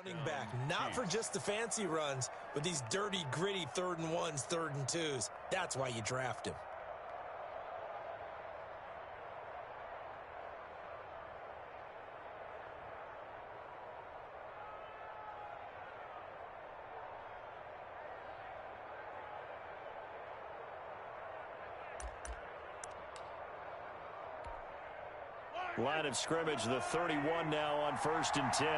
Running back, not for just the fancy runs, but these dirty, gritty 3rd and 1s, 3rd and 2s. That's why you draft him. Line of scrimmage, the 31 now on 1st and 10.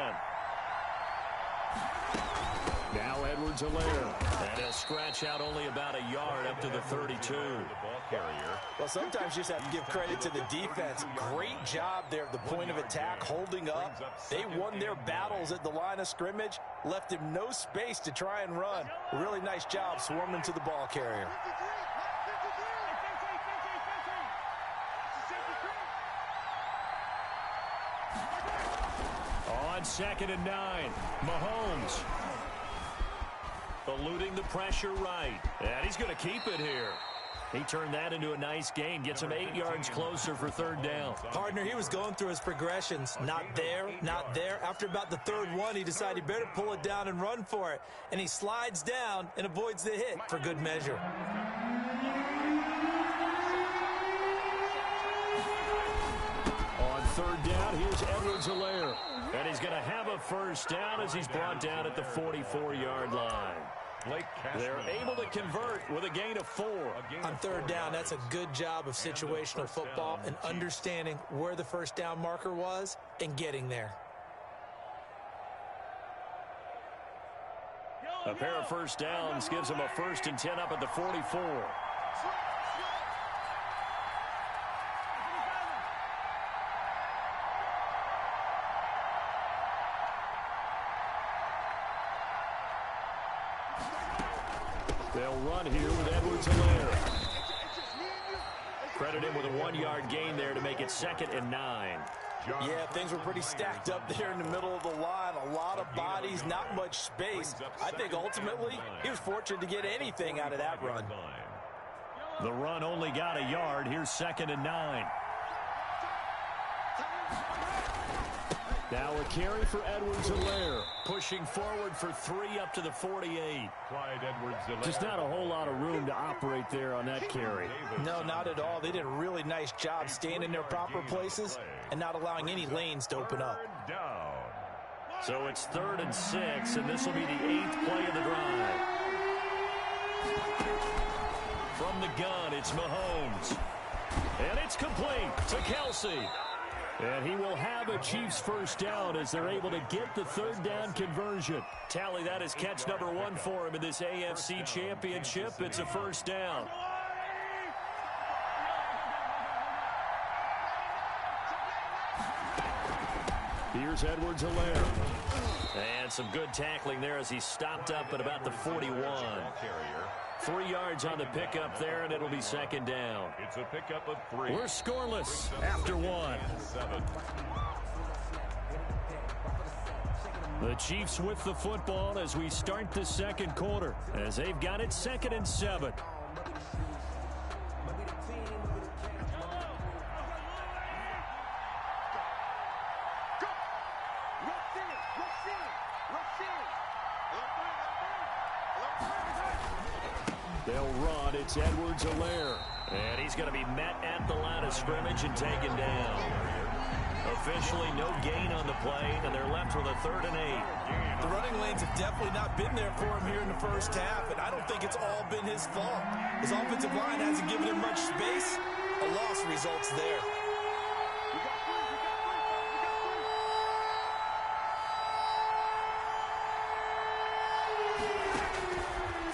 Now Edwards-Helaire. And he'll scratch out only about a yard up to the 32. Well, sometimes you just have to give credit to the defense. Great job there at the point of attack, holding up. They won their battles at the line of scrimmage, left him no space to try and run. A really nice job swarming to the ball carrier. On 2nd and 9, Mahomes. Eluding the pressure right. And he's going to keep it here. He turned that into a nice gain. Gets him 8 yards closer for 3rd down. Partner, he was going through his progressions. Not there, not there. After about the 3rd one, he decided he better pull it down and run for it. And he slides down and avoids the hit for good measure. On 3rd down, here's Edwards-Helaire. And he's going to have a 1st down as he's brought down at the 44-yard line. They're able to convert with a gain of 4. On 3rd down, that's a good job of situational football and understanding where the 1st down marker was and getting there. A pair of 1st downs gives him a 1st and 10 up at the 44. They'll run here with Edwards-Helaire. Credit him with a 1-yard gain there to make it 2nd and 9. Yeah, things were pretty stacked up there in the middle of the line. A lot of bodies, not much space. I think ultimately he was fortunate to get anything out of that run. The run only got a yard. Here's 2nd and 9. Now a carry for Edwards-Helaire. Pushing forward for 3 up to the 48. Just not a whole lot of room to operate there on that carry. No, not at all. They did a really nice job staying in their proper places and not allowing any lanes to open up. So it's 3rd and 6, and this will be the 8th play of the drive. From the gun, it's Mahomes. And it's complete to Kelsey. And he will have a Chiefs 1st down as they're able to get the 3rd down conversion. Tally, that is catch number 1 for him in this AFC Championship. It's a 1st down. Here's Edwards-Helaire. And some good tackling there as he stopped up at about the 41. 3 yards on the pickup there, and it'll be 2nd down. It's a pickup of 3. We're scoreless after 1. The Chiefs with the football as we start the 2nd quarter, as they've got it 2nd and 7. They'll run. It's Edwards-Helaire. And he's going to be met at the line of scrimmage and taken down. Officially no gain on the play, and they're left with a 3rd and 8. The running lanes have definitely not been there for him here in the 1st half, and I don't think it's all been his fault. His offensive line hasn't given him much space. A loss results there.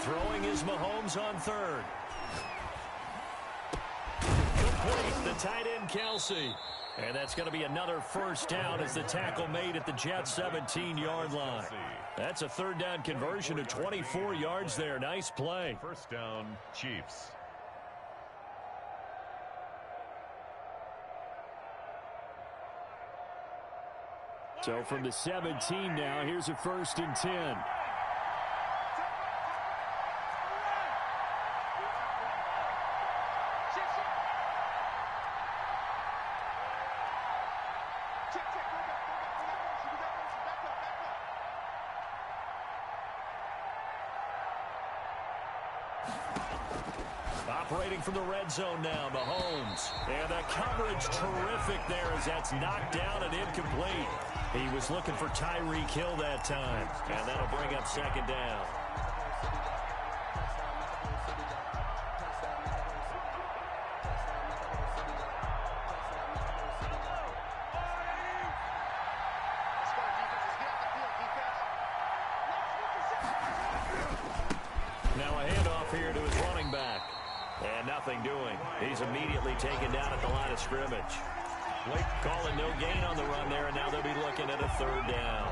Throwing is Mahomes on 3rd. Complete, the tight end Kelsey. And that's going to be another 1st down as the tackle made at the Jets' 17-yard line. That's a 3rd down conversion of 24 yards there. Nice play. 1st down, Chiefs. So from the 17 now, here's a 1st and 10. operating from the red zone now, Mahomes. And the coverage terrific there as that's knocked down and incomplete. He was looking for Tyreek Hill that time. And that'll bring up second down. Now a handoff here to his running back. And nothing doing. He's immediately taken down at the line of scrimmage. Blake calling no gain on the run there, and now they'll be looking at a third down.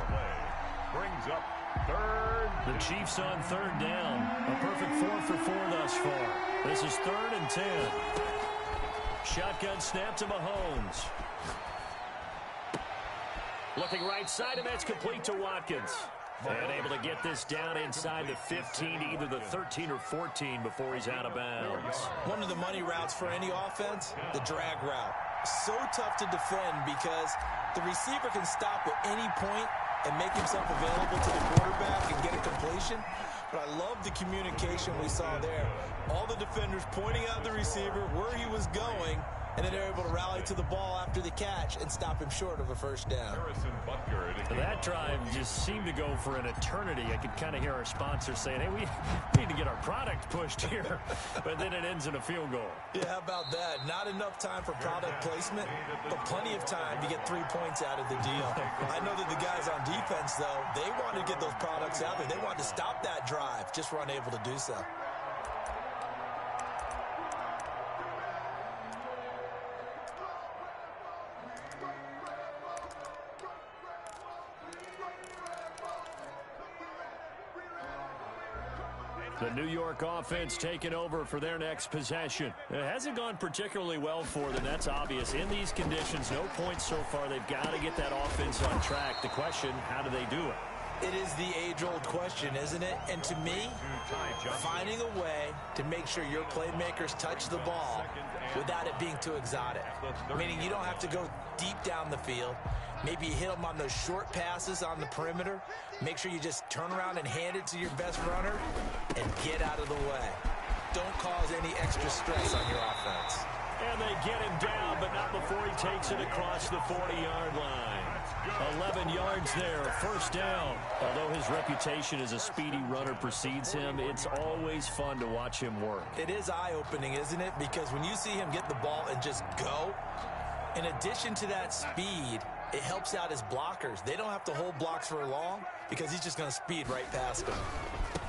Brings up third. The Chiefs on third down. A perfect 4 for 4 thus far. This is 3rd and 10. Shotgun snap to Mahomes. Looking right side, and that's complete to Watkins. And able to get this down inside the 15 to either the 13 or 14 before he's out of bounds. One of the money routes for any offense, the drag route. So tough to defend because the receiver can stop at any point and make himself available to the quarterback and get a completion. But I love the communication we saw there. All the defenders pointing out the receiver, where he was going, and then they're able to rally to the ball after the catch and stop him short of a first down. That drive just seemed to go for an eternity. I could kind of hear our sponsors saying, hey, we need to get our product pushed here. But then it ends in a field goal. Yeah, how about that? Not enough time for product placement, but plenty of time to get 3 points out of the deal. I know that the guys on defense, though, they wanted to get those products out there. They wanted to stop that drive, just were unable to do so. The New York offense taking over for their next possession. It hasn't gone particularly well for them. That's obvious. In these conditions, no points so far. They've got to get that offense on track. The question, how do they do it? It is the age-old question, isn't it? And to me, finding a way to make sure your playmakers touch the ball without it being too exotic. Meaning you don't have to go deep down the field. Maybe you hit them on those short passes on the perimeter. Make sure you just turn around and hand it to your best runner and get out of the way. Don't cause any extra stress on your offense. And they get him down, but not before he takes it across the 40-yard line. 11 yards there, first down. Although his reputation as a speedy runner precedes him, it's always fun to watch him work. It is eye-opening, isn't it? Because when you see him get the ball and just go, in addition to that speed, it helps out his blockers. They don't have to hold blocks for long because he's just going to speed right past them.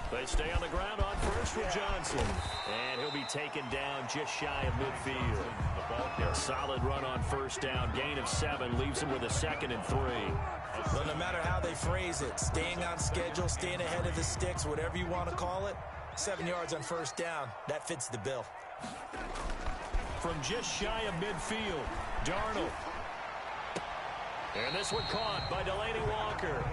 They stay on the ground on first with Johnson. And he'll be taken down just shy of midfield. A solid run on first down. Gain of 7 leaves him with a 2nd and 3. Well, no matter how they phrase it, staying on schedule, staying ahead of the sticks, whatever you want to call it, 7 yards on first down, that fits the bill. From just shy of midfield, Darnold. And this one caught by Delaney Walker.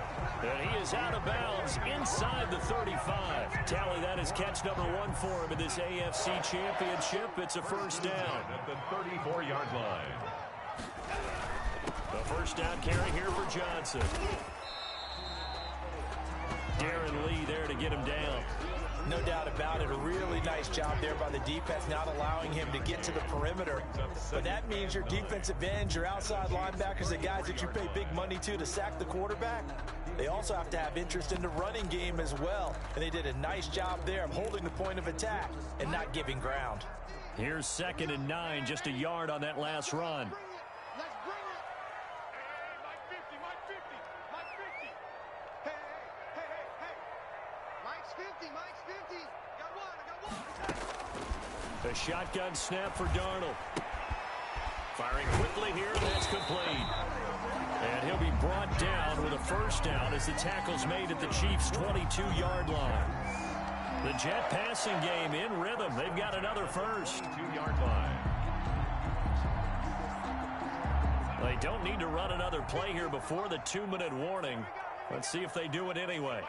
And he is out of bounds inside the 35. Tally, that is catch number 1 for him in this AFC Championship. It's a first down. At the 34-yard line. The first down carry here for Johnson. Darren Lee there to get him down. No doubt about it. A really nice job there by the defense, not allowing him to get to the perimeter. But that means your defensive ends, your outside linebackers, the guys that you pay big money to sack the quarterback, they also have to have interest in the running game as well. And they did a nice job there of holding the point of attack and not giving ground. Here's 2nd and 9, just a yard on that last run. A shotgun snap for Darnold. Firing quickly here, and that's complete. And he'll be brought down with a first down as the tackle's made at the Chiefs' 22-yard line. The Jet passing game in rhythm. They've got another first. 2-yard line. They don't need to run another play here before the 2-minute warning. Let's see if they do it anyway.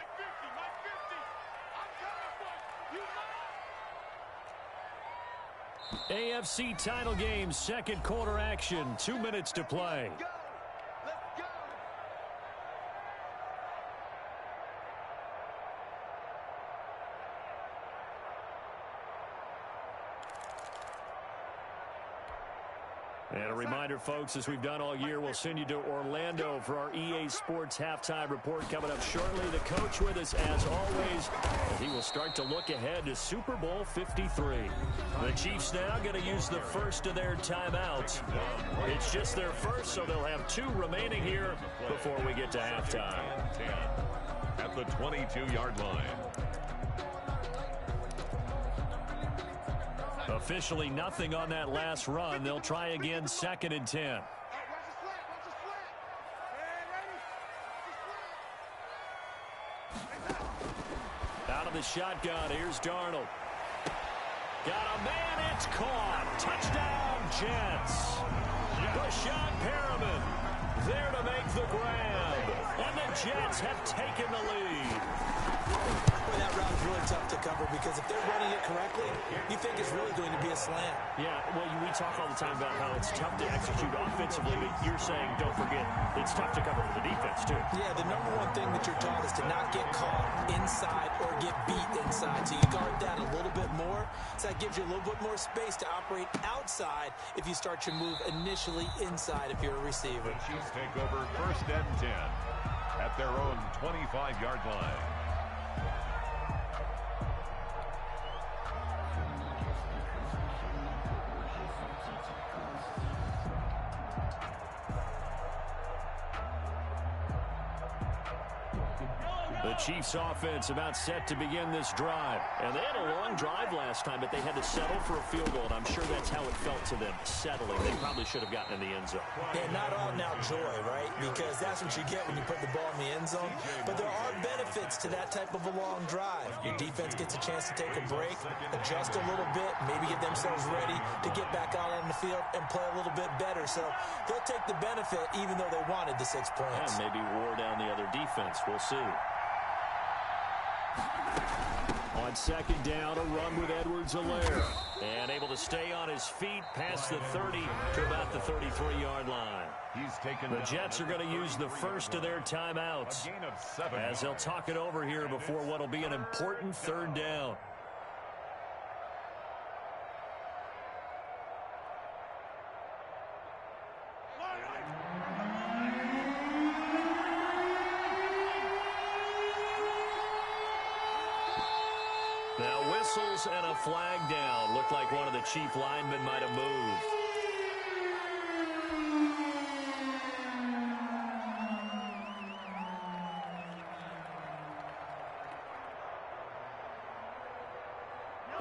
AFC title game, 2nd quarter action, 2 minutes to play. And a reminder, folks, as we've done all year, we'll send you to Orlando for our EA Sports halftime report coming up shortly. The coach with us, as always, as he will start to look ahead to Super Bowl 53. The Chiefs now going to use the first of their timeouts. It's just their first, so they'll have 2 remaining here before we get to halftime. At the 22-yard line. Officially nothing on that last run. They'll try again, 2nd and 10. Out of the shotgun, here's Darnold. Got a man, it's caught. Touchdown, Jets. Rashawn Perriman there to make the grab. And the Jets have taken the lead. Boy, that route is really tough to cover because if they're running it correctly, you think it's really going to be a slant. Yeah, well, we talk all the time about how it's tough to execute offensively, but you're saying, don't forget, it's tough to cover for the defense, too. Yeah, the number one thing that you're taught is to not get caught inside or get beat inside. So you guard that a little bit more. So that gives you a little bit more space to operate outside if you start your move initially inside if you're a receiver. The Chiefs take over 1st and 10 at their own 25-yard line. The Chiefs offense about set to begin this drive. And they had a long drive last time, but they had to settle for a field goal, and I'm sure that's how it felt to them, settling. They probably should have gotten in the end zone. Yeah, not all now joy, right? Because that's what you get when you put the ball in the end zone. But there are benefits to that type of a long drive. Your defense gets a chance to take a break, adjust a little bit, maybe get themselves ready to get back out on the field and play a little bit better. So they'll take the benefit even though they wanted the 6 points. And maybe wore down the other defense. We'll see. On 2nd down, a run with Edwards-Helaire. And able to stay on his feet past the 30 to about the 33-yard line. The Jets are going to use the first of their timeouts as they'll talk it over here before what will be an important 3rd down. Now whistles and a flag down. Looked like one of the Chief linemen might have moved.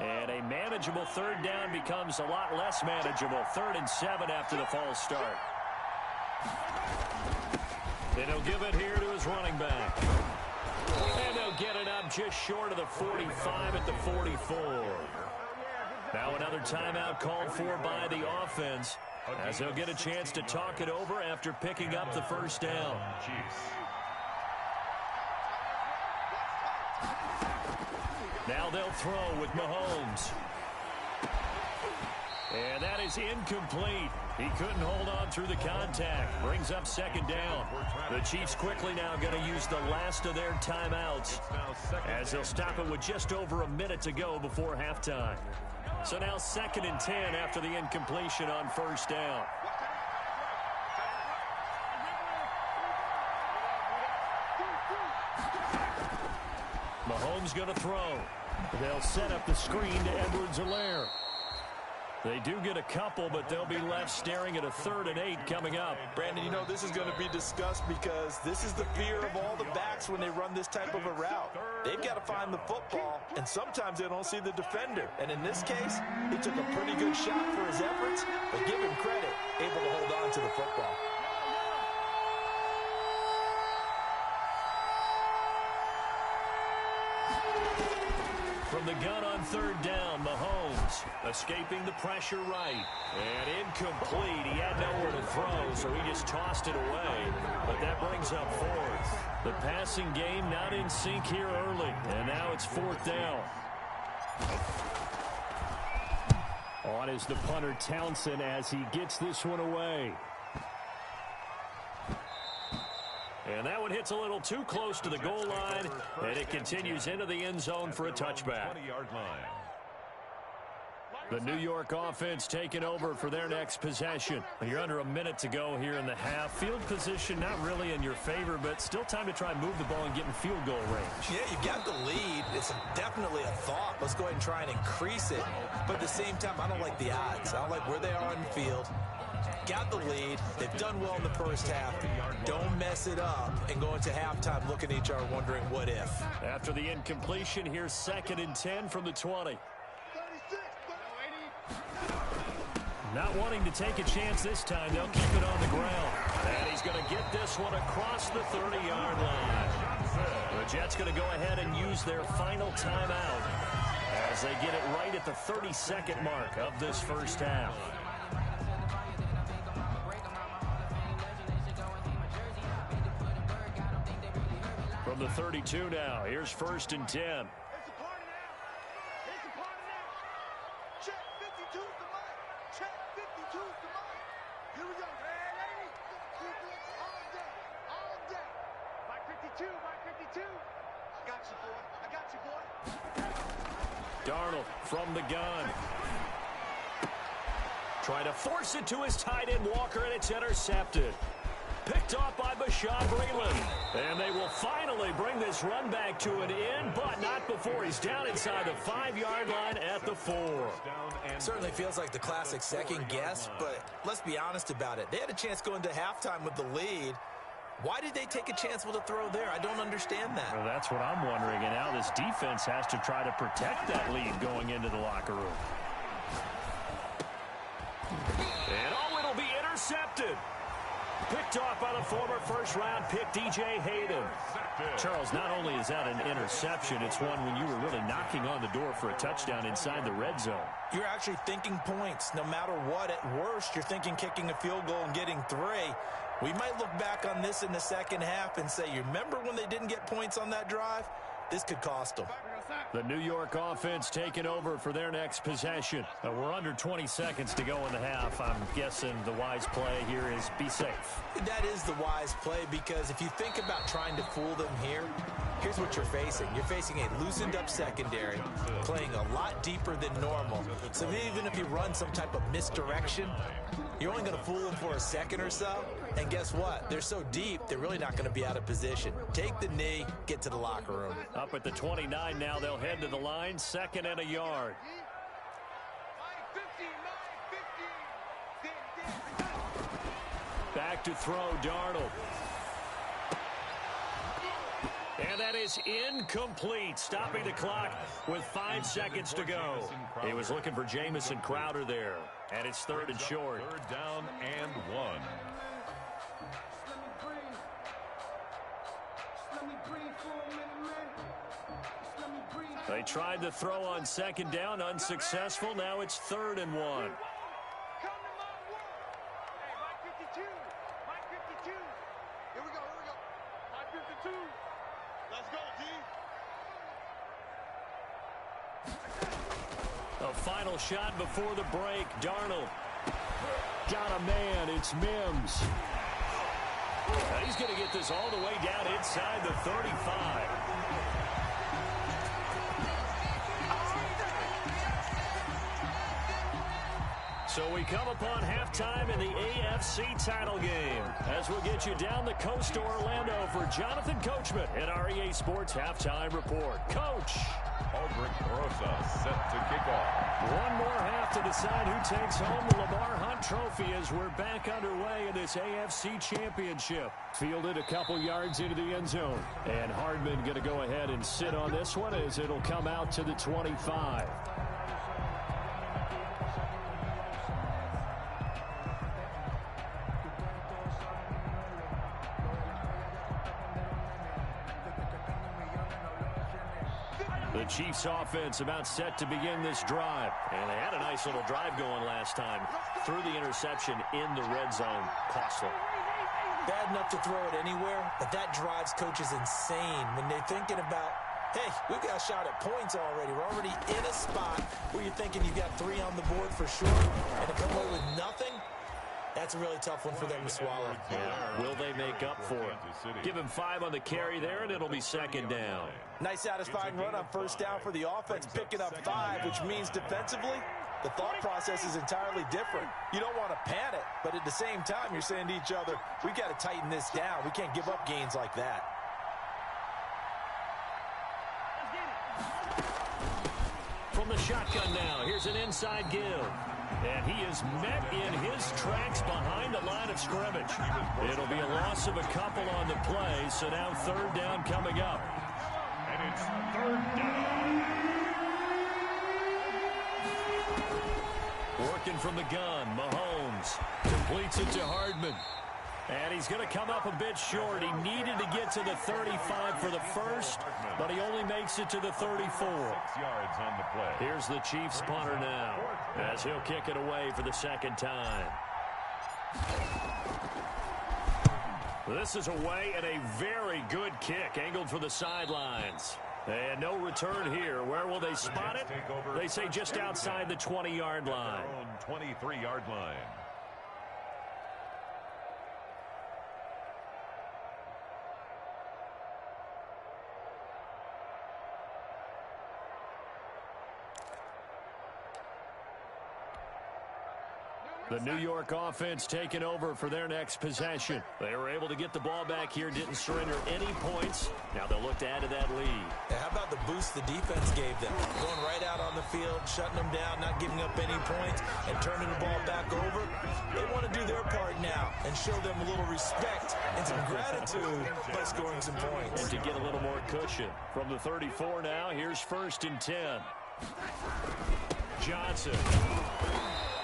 And a manageable 3rd down becomes a lot less manageable. 3rd and 7 after the false start. And he'll give it here to his running back. And they'll get it up just short of the 45 at the 44. Now another timeout called for by the offense as they'll get a chance to talk it over after picking up the 1st down. Now they'll throw with Mahomes. And that is incomplete. He couldn't hold on through the contact. Brings up 2nd down. The Chiefs quickly now going to use the last of their timeouts as they'll stop it with just over a minute to go before halftime. So now 2nd and 10 after the incompletion on 1st down. Mahomes going to throw. They'll set up the screen to Edwards-Helaire. They do get a couple, but they'll be left staring at a 3rd and 8 coming up. Brandon, you know this is going to be discussed because this is the fear of all the backs when they run this type of a route. They've got to find the football, and sometimes they don't see the defender. And in this case, he took a pretty good shot for his efforts, but give him credit, able to hold on to the football. From the gun on 3rd down, Mahomes escaping the pressure right. And incomplete. He had nowhere to throw, so he just tossed it away. But that brings up 4th. The passing game not in sync here early. And now it's 4th down. On is the punter Townsend as he gets this one away. And that one hits a little too close to the goal line, and it continues into the end zone for a touchback. 20-yard line. The New York offense taking over for their next possession. You're under a minute to go here in the half. Field position not really in your favor, but still time to try and move the ball and get in field goal range. Yeah, you've got the lead. It's definitely a thought. Let's go ahead and try and increase it. But at the same time, I don't like the odds. I don't like where they are on the field. Got the lead. They've done well in the first half. Don't mess it up and go into halftime looking at each other wondering what if. After the incompletion, here's 2nd and 10 from the 20. Not wanting to take a chance this time, they'll keep it on the ground. And he's going to get this one across the 30-yard line. The Jets going to go ahead and use their final timeout as they get it right at the 32nd mark of this first half. From the 32 now, here's 1st and 10. Darnold from the gun. Trying to force it to his tight end Walker, and it's intercepted. Picked off by Bashaud Breeland. And they will finally bring this run back to an end, but not before he's down inside the 5-yard line at the 4. Certainly feels like the classic second guess, but let's be honest about it. They had a chance going to halftime with the lead. Why did they take a chance with a throw there? I don't understand that. Well, that's what I'm wondering, and now this defense has to try to protect that lead going into the locker room. And it'll be intercepted. Picked off by the former first-round pick, DJ Hayden. Charles, not only is that an interception, it's one when you were really knocking on the door for a touchdown inside the red zone. You're actually thinking points. No matter what, at worst, you're thinking kicking a field goal and getting 3. We might look back on this in the second half and say, you remember when they didn't get points on that drive? This could cost them. The New York offense taking over for their next possession. We're under 20 seconds to go in the half. I'm guessing the wise play here is be safe. That is the wise play, because if you think about trying to fool them here, here's what you're facing. You're facing a loosened up secondary, playing a lot deeper than normal. So even if you run some type of misdirection, you're only going to fool them for a second or so. And guess what? They're so deep, they're really not going to be out of position. Take the knee, get to the locker room. Up at the 29 now, they'll head to the line, 2nd and a yard. Back to throw, Darnold. And that is incomplete, stopping the clock with 5 seconds to go. He was looking for Jamison Crowder there, and it's 3rd and short. 3rd down and 1. They tried to throw on 2nd down, unsuccessful. Now it's 3rd and 1. A final shot before the break. Darnold got a man. It's Mims. He's going to get this all the way down inside the 35. So we come upon halftime in the AFC title game as we'll get you down the coast to Orlando for Jonathan Coachman in our EA Sports Halftime Report. Coach. Aldrich Rosa set to kick off. One more half to decide who takes home the Lamar Hunt Trophy as we're back underway in this AFC Championship. Fielded a couple yards into the end zone. And Hardman going to go ahead and sit on this one as it'll come out to the 25. The Chiefs offense about set to begin this drive. And they had a nice little drive going last time. Threw the interception in the red zone. Costly. Bad enough to throw it anywhere, but that drives coaches insane when they're thinking about, hey, we've got a shot at points already. We're already in a spot where you're thinking you've got 3 on the board for sure, and to come away with nothing, that's a really tough one for them to swallow. Yeah. Will they make up for it? Give him 5 on the carry there, and it'll be 2nd down. Nice satisfying run on 1st down for the offense, picking up 5, which means defensively, the thought process is entirely different. You don't want to panic, but at the same time, you're saying to each other, we got to tighten this down. We can't give up gains like that. From the shotgun now, here's an inside give. And he is met in his tracks behind the line of scrimmage. It'll be a loss of a couple on the play, so now third down coming up. And it's third down. Working from the gun, Mahomes completes it to Hardman. And he's going to come up a bit short. He needed to get to the 35 for the first, but he only makes it to the 34. 6 yards on the play. Here's the Chiefs punter now, as he'll kick it away for the second time. This is away and a very good kick, angled for the sidelines. And no return here. Where will they spot it? They say just outside the 20-yard line. 23-yard line. The New York offense taking over for their next possession. They were able to get the ball back here, didn't surrender any points. Now they'll look to add to that lead. Yeah, how about the boost the defense gave them? Going right out on the field, shutting them down, not giving up any points, and turning the ball back over. They want to do their part now and show them a little respect and some gratitude by scoring some points. And to get a little more cushion. From the 34 now, here's 1st and 10. Johnson.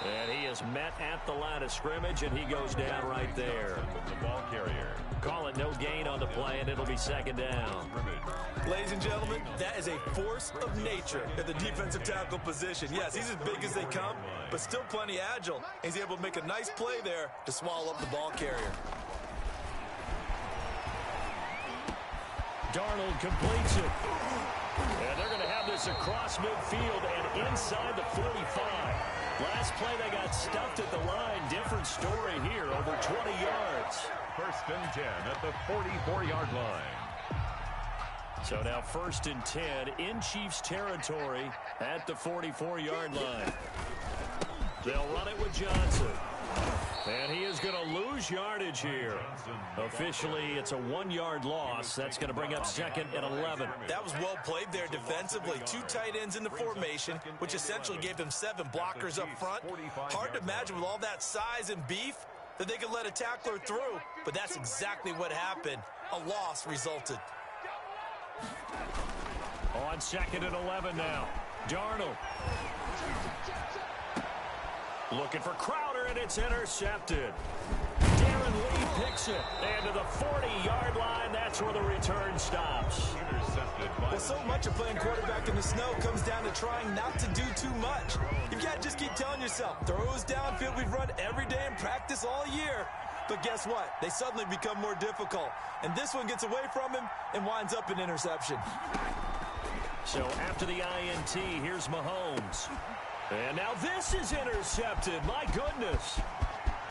And he is met at the line of scrimmage, and he goes down right there. The ball carrier. Call it no gain on the play, and it'll be second down. Ladies and gentlemen, that is a force of nature at the defensive tackle position. Yes, he's as big as they come, but still plenty agile. He's able to make a nice play there to swallow up the ball carrier. Darnold completes it. And they're going to have this across midfield and inside the 45. Last play, they got stuffed at the line. Different story here, over 20 yards. 1st and 10 at the 44-yard line. So now 1st and 10 in Chiefs territory at the 44-yard line. They'll run it with Johnson. And he is going to lose yardage here. Officially, it's a 1-yard loss. That's going to bring up 2nd and 11. That was well played there defensively. 2 tight ends in the formation, which essentially gave them 7 blockers up front. Hard to imagine with all that size and beef that they could let a tackler through, but that's exactly what happened. A loss resulted. On 2nd and 11 now. Darnold. Looking for Crowder, and it's intercepted. Darren Lee picks it. And to the 40-yard line, that's where the return stops. Well, so much of playing quarterback in the snow comes down to trying not to do too much. You've got to just keep telling yourself, throws downfield we've run every day in practice all year. But guess what? They suddenly become more difficult. And this one gets away from him and winds up an interception. So after the INT, here's Mahomes. And now this is intercepted. My goodness.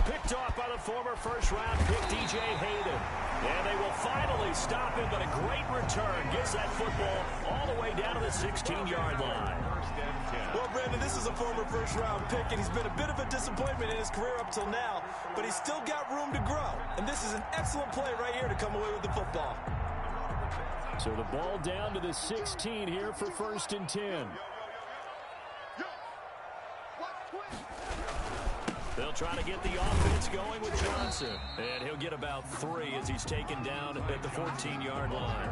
Picked off by the former first-round pick, DJ Hayden. And they will finally stop him, but a great return gets that football all the way down to the 16-yard line. Well, Brandon, this is a former first-round pick, and he's been a bit of a disappointment in his career up till now, but he's still got room to grow. And this is an excellent play right here to come away with the football. So the ball down to the 16 here for 1st and 10. They'll try to get the offense going with Johnson. And he'll get about 3 as he's taken down at the 14-yard line.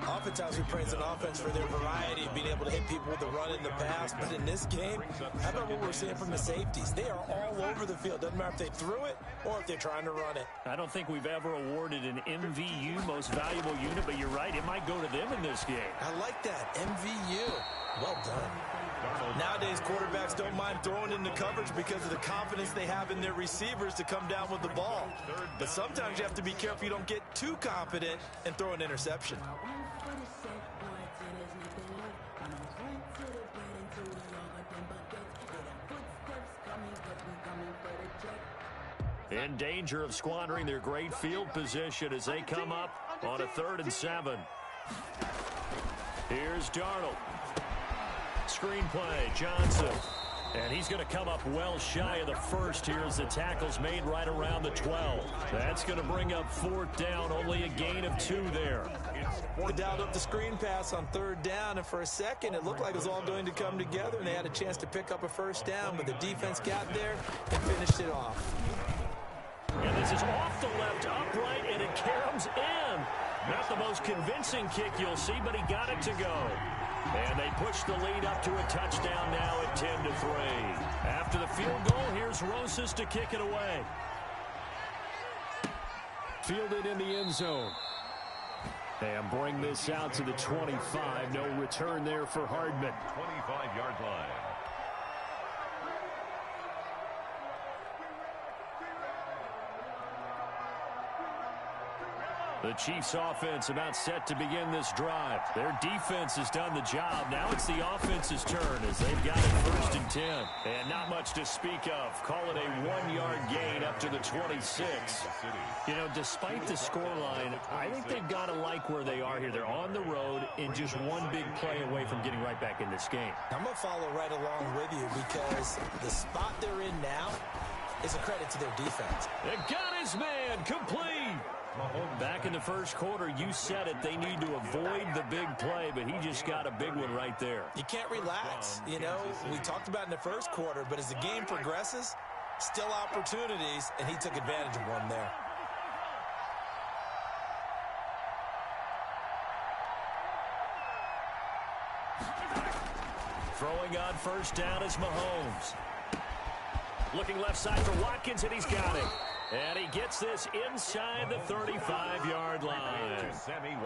Oftentimes we praise an offense for their variety of being able to hit people with the run in the pass. But in this game, how about what we're seeing from the safeties? They are all over the field. Doesn't matter if they threw it or if they're trying to run it. I don't think we've ever awarded an MVU, most valuable unit, but you're right, it might go to them in this game. I like that, MVU. Well done. Nowadays, quarterbacks don't mind throwing into coverage because of the confidence they have in their receivers to come down with the ball. But sometimes you have to be careful you don't get too confident and throw an interception. In danger of squandering their great field position as they come up on a 3rd and 7. Here's Darnold. Screen play, Johnson. And he's going to come up well shy of the first here as the tackle's made right around the 12. That's going to bring up 4th down, only a gain of 2 there. They dialed up the screen pass on 3rd down, and for a second it looked like it was all going to come together, and they had a chance to pick up a 1st down, but the defense got there and finished it off. And this is off the left upright, and it caroms in. Not the most convincing kick you'll see, but he got it to go. And they push the lead up to a touchdown now at 10-3. After the field goal, here's Rosas to kick it away. Fielded in the end zone. And bring this out to the 25. No return there for Hardman. 25-yard line. The Chiefs offense about set to begin this drive. Their defense has done the job. Now it's the offense's turn as they've got it 1st and 10. And not much to speak of. Call it a 1-yard gain up to the 26. You know, despite the scoreline, I think they've got to like where they are here. They're on the road and just one big play away from getting right back in this game. I'm going to follow right along with you because the spot they're in now is a credit to their defense. They got his man complete. Back in the first quarter, you said it. They need to avoid the big play, but he just got a big one right there. You can't relax. You know, we talked about in the first quarter, but as the game progresses, still opportunities, and he took advantage of one there. Throwing on 1st down is Mahomes. Looking left side for Watkins, and he's got it. And he gets this inside the 35-yard line.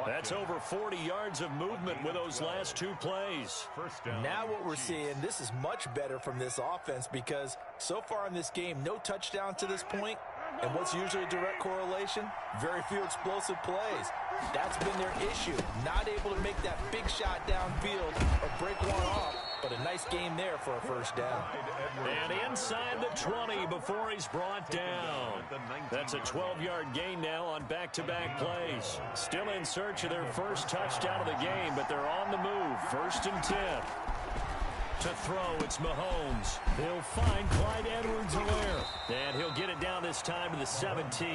That's over 40 yards of movement with those last 2 plays. Now what we're seeing, this is much better from this offense because so far in this game, no touchdown to this point. And what's usually a direct correlation? Very few explosive plays. That's been their issue. Not able to make that big shot downfield or break one off. But a nice game there for a 1st down. And inside the 20 before he's brought down. That's a 12-yard gain now on back-to-back plays. Still in search of their first touchdown of the game, but they're on the move. 1st and 10. To throw, it's Mahomes. He'll find Clyde Edwards-Helaire. And he'll get it down this time to the 17.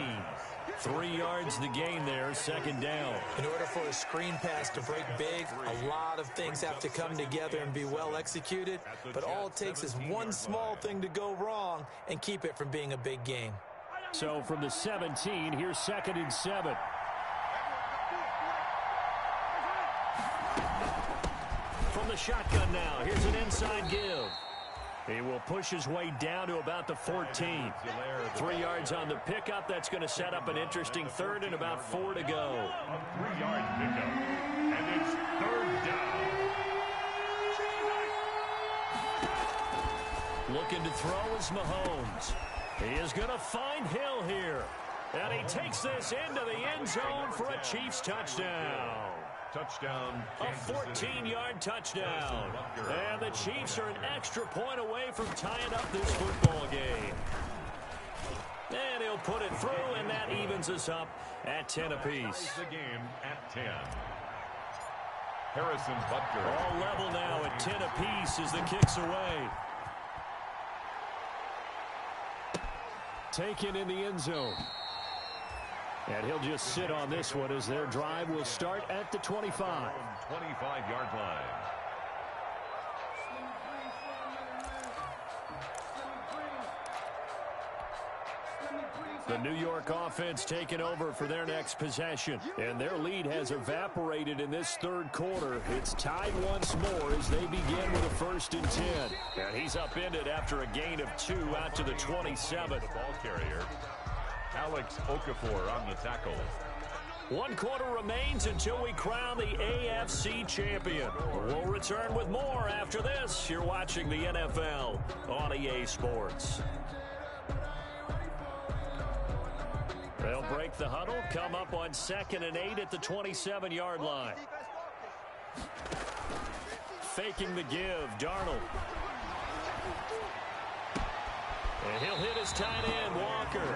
3 yards the gain there, 2nd down. In order for a screen pass to break big, a lot of things have to come together and be well executed. But all it takes is one small thing to go wrong and keep it from being a big game. So from the 17, here's 2nd and 7. From the shotgun now, here's an inside give. He will push his way down to about the 14. 3 yards on the pickup. That's going to set up an interesting 3rd and about 4 to go. A 3-yard pickup, and it's 3rd down. Looking to throw is Mahomes. He is going to find Hill here. And he takes this into the end zone for a Chiefs touchdown. Touchdown. A 14-yard touchdown. And the Chiefs are an extra point away from tying up this football game. And he'll put it through, and that evens us up at 10 apiece. The game at 10. Harrison Butker. All level now at 10 apiece as the kick's away. Taken in the end zone. And he'll just sit on this one as their drive will start at the 25. 25-yard line. The New York offense taking over for their next possession. And their lead has evaporated in this 3rd quarter. It's tied once more as they begin with a 1st and 10. And he's upended after a gain of 2 out to the 27. The ball carrier, Alex Okafor on the tackle. 1 quarter remains until we crown the AFC champion. We'll return with more after this. You're watching the NFL on EA Sports. They'll break the huddle, come up on 2nd and 8 at the 27-yard line. Faking the give, Darnold. And he'll hit his tight end, Walker.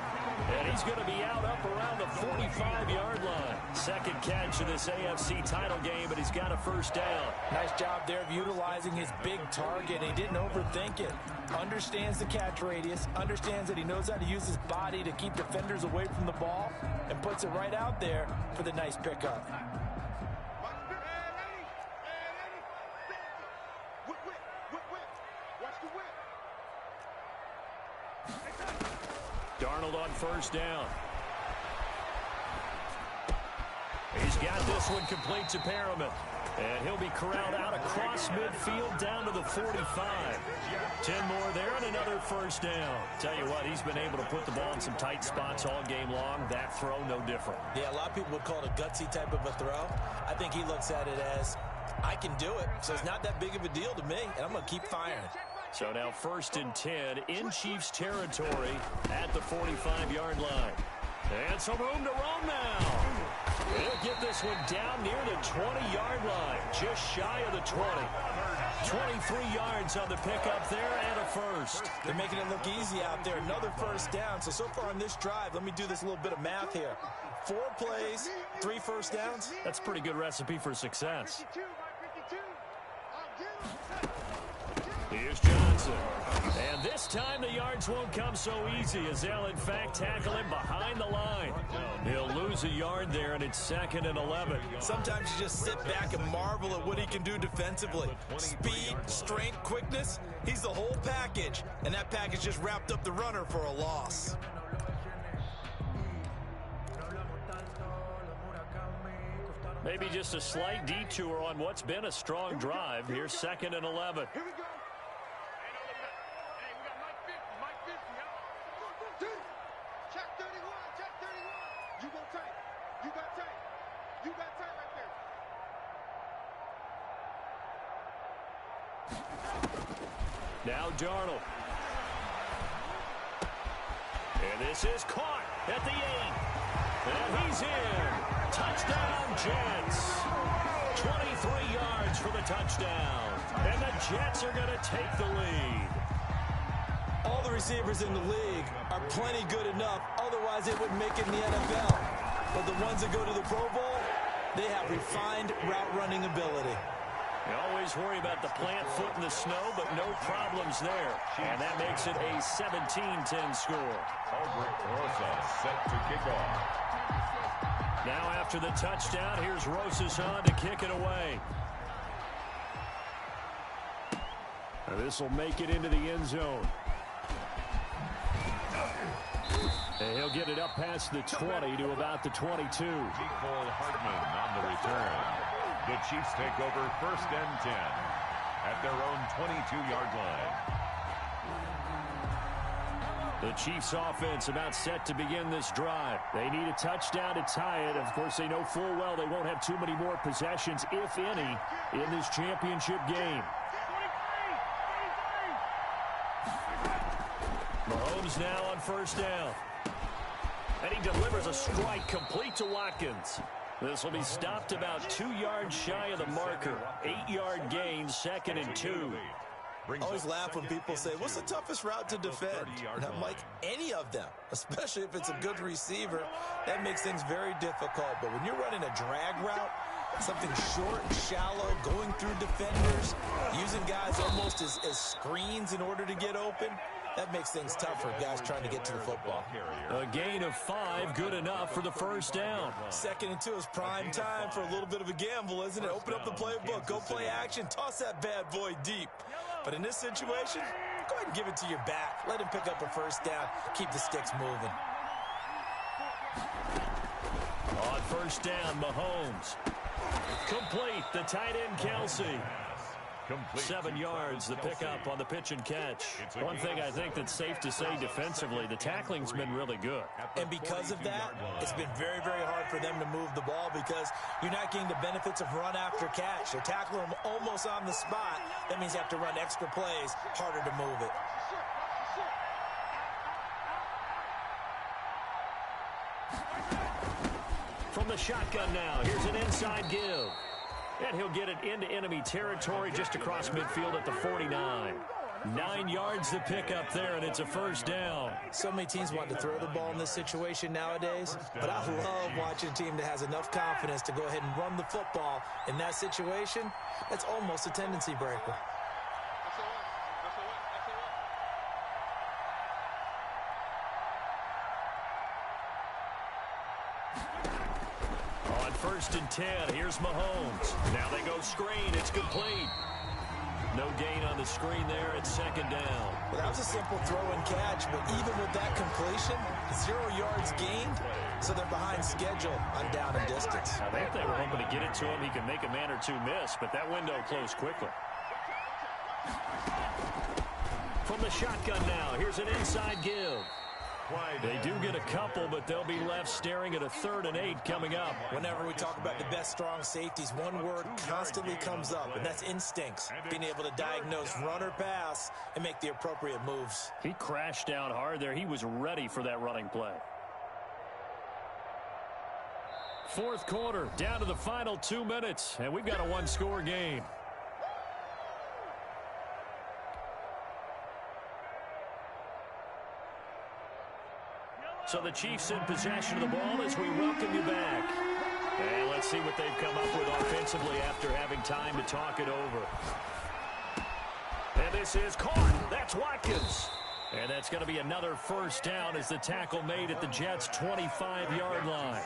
And he's going to be out up around the 45-yard line. Second catch of this AFC title game, but he's got a first down. Nice job there of utilizing his big target. He didn't overthink it. Understands the catch radius, understands that he knows how to use his body to keep defenders away from the ball, and puts it right out there for the nice pickup. Darnold on first down. He's got this one complete to Perriman. And he'll be corralled out across midfield down to the 45. 10 more there and another first down. Tell you what, he's been able to put the ball in some tight spots all game long. That throw, no different. Yeah, a lot of people would call it a gutsy type of a throw. I think he looks at it as, I can do it, so it's not that big of a deal to me, and I'm going to keep firing. So now 1st and 10 in Chiefs territory at the 45-yard line. And some room to roam now. He'll get this one down near the 20-yard line, just shy of the 20. 23 yards on the pickup there and a first. They're making it look easy out there. Another first down. So far on this drive, let me do this little bit of math here. 4 plays, 3 first downs. That's a pretty good recipe for success. Here's Johnson. And this time the yards won't come so easy as they'll, in fact, tackle him behind the line. He'll lose a yard there, and it's 2nd and 11. Sometimes you just sit back and marvel at what he can do defensively. Speed, strength, quickness, he's the whole package. And that package just wrapped up the runner for a loss. Maybe just a slight detour on what's been a strong drive. Here's 2nd and 11. Here we go. Check 31, check 31. You go tight. You got tight. You got tight right there. Now Darnold. And this is caught at the 8. And he's in. Touchdown, Jets. 23 yards for the touchdown. And the Jets are going to take the lead. All the receivers in the league are plenty good enough. Otherwise, they wouldn't make it in the NFL. But the ones that go to the Pro Bowl, they have refined route running ability. You always worry about the plant foot in the snow, but no problems there. And that makes it a 17-10 score. Albert Rosa set to kick off. Now after the touchdown, here's Rosas on to kick it away. This will make it into the end zone. And he'll get it up past the 20 to about the 22. Nicole Hardman on the return. The Chiefs take over 1st and 10 at their own 22-yard line. The Chiefs offense about set to begin this drive. They need a touchdown to tie it. Of course, they know full well they won't have too many more possessions, if any, in this championship game. Mahomes now on first down. And he delivers a strike complete to Watkins. This will be stopped about 2 yards shy of the marker. 8-yard gain, 2nd and 2. I always laugh when people say, what's the toughest route to defend? And I'm like, any of them, especially if it's a good receiver. That makes things very difficult. But when you're running a drag route, something short and shallow, going through defenders, using guys almost as screens in order to get open, that makes things tough for guys trying to get to the football. A gain of 5, good enough for the first down. 2nd and 2 is prime time for a little bit of a gamble, isn't it? Open up the playbook, go play action, toss that bad boy deep. But in this situation, go ahead and give it to your back. Let him pick up a first down, keep the sticks moving. On first down, Mahomes. Complete, the tight end, Kelsey. 7 yards, the pickup on the pitch and catch. One thing I think that's safe to say defensively, the tackling's been really good. And because of that, it's been very, very hard for them to move the ball because you're not getting the benefits of run after catch. They're tackling them almost on the spot. That means you have to run extra plays, harder to move it. From the shotgun now, here's an inside give. And he'll get it into enemy territory just across midfield at the 49. 9 yards to pick up there, and it's a first down. So many teams want to throw the ball in this situation nowadays, but I love watching a team that has enough confidence to go ahead and run the football. In that situation, that's almost a tendency breaker. On 1st and 10, here's Mahomes. Now they go screen. It's complete. No gain on the screen there at 2nd down. Well, that was a simple throw and catch, but even with that completion, 0 yards gained, so they're behind schedule on down and distance. I think they were hoping to get it to him. He can make a man or two miss, but that window closed quickly. From the shotgun now, here's an inside give. They do get a couple, but they'll be left staring at a 3rd and 8 coming up. Whenever we talk about the best strong safeties, one word constantly comes up, and that's instincts. Being able to diagnose run or pass and make the appropriate moves. He crashed down hard there. He was ready for that running play. 4th quarter, down to the final 2 minutes, and we've got a 1-score game. So the Chiefs in possession of the ball as we welcome you back. And let's see what they've come up with offensively after having time to talk it over. And this is caught. That's Watkins. And that's going to be another first down as the tackle made at the Jets' 25-yard line.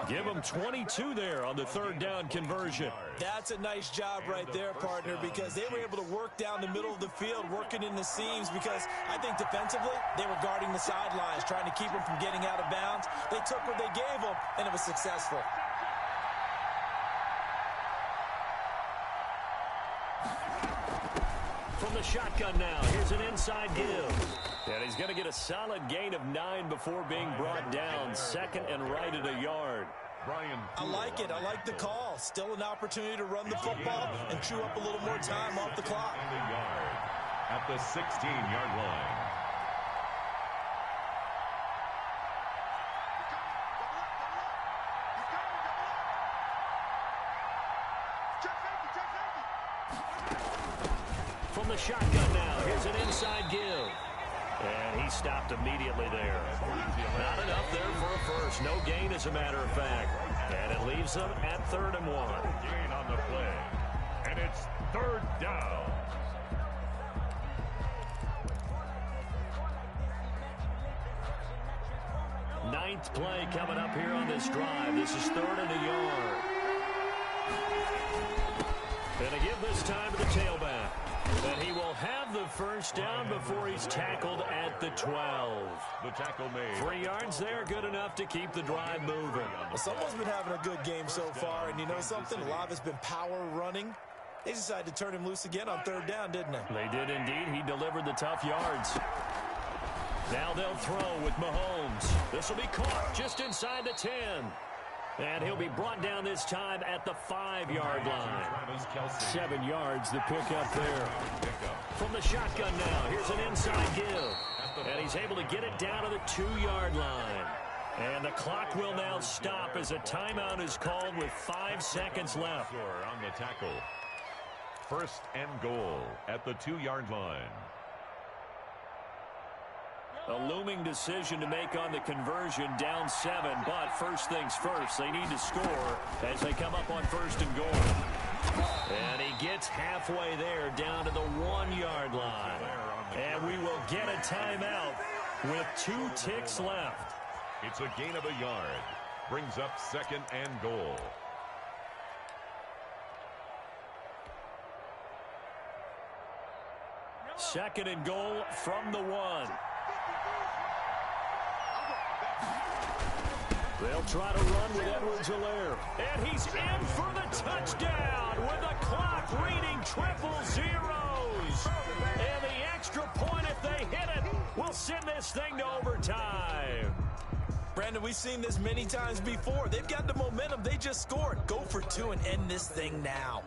Give them 22 there on the 3rd down conversion. That's a nice job right there, partner, because they were able to work down the middle of the field, working in the seams, because I think defensively they were guarding the sidelines, trying to keep them from getting out of bounds. They took what they gave them, and it was successful. From the shotgun now, here's an inside give. And he's going to get a solid gain of 9 before being brought down. 2nd and right at a yard. I like it. I like the call. Still an opportunity to run the football and chew up a little more time off the clock. At the 16-yard line. From the shotgun now, here's an inside give. And he stopped immediately there. Not enough there for a first. No gain, as a matter of fact. And it leaves them at 3rd and 1. Gain on the play. And it's 3rd down. Ninth play coming up here on this drive. This is 3rd and a yard. And to give this time to the tailback. And he will have the first down before he's tackled at the 12. The tackle made. 3 yards there, good enough to keep the drive moving. Well, someone's been having a good game so far, and you know something? A lot of it's been power running. They decided to turn him loose again on 3rd down, didn't they? They did indeed. He delivered the tough yards. Now they'll throw with Mahomes. This will be caught just inside the 10. And he'll be brought down this time at the 5-yard line. 7 yards to pick up there. From the shotgun now, here's an inside give. And he's able to get it down to the 2-yard line. And the clock will now stop as a timeout is called with 5 seconds left. On the tackle. 1st and goal at the 2-yard line. A looming decision to make on the conversion, down 7, but first things first, they need to score as they come up on 1st and goal. And he gets halfway there, down to the 1-yard line. And we will get a timeout with 2 ticks left. It's a gain of a yard. Brings up 2nd and goal. Second and goal from the 1. They'll try to run with Edwards-Helaire. And he's in for the touchdown with the clock reading triple zeros. And the extra point, if they hit it, will send this thing to overtime. Brandon, we've seen this many times before. They've got the momentum. They just scored. Go for 2 and end this thing now.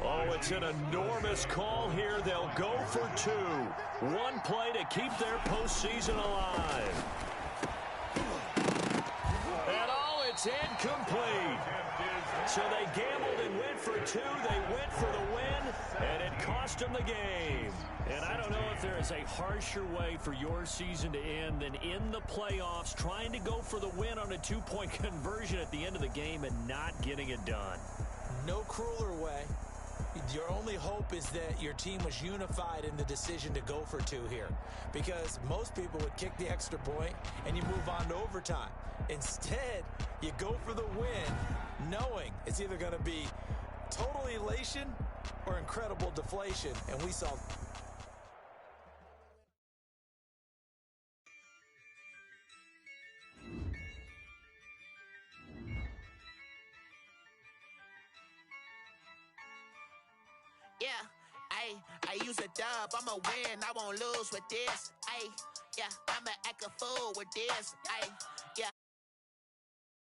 Oh, it's an enormous call here. They'll go for 2. 1 play to keep their postseason alive. It's incomplete. So they gambled and went for two. They went for the win, and it cost them the game. And I don't know if there is a harsher way for your season to end than in the playoffs, trying to go for the win on a two-point conversion at the end of the game and not getting it done. No crueler way. Your only hope is that your team was unified in the decision to go for two here, because most people would kick the extra point and you move on to overtime. Instead, you go for the win, knowing it's either going to be total elation or incredible deflation, and we saw... Yeah, I use a dub, I'ma win, I won't lose with this. Yeah, I'ma act a fool with this.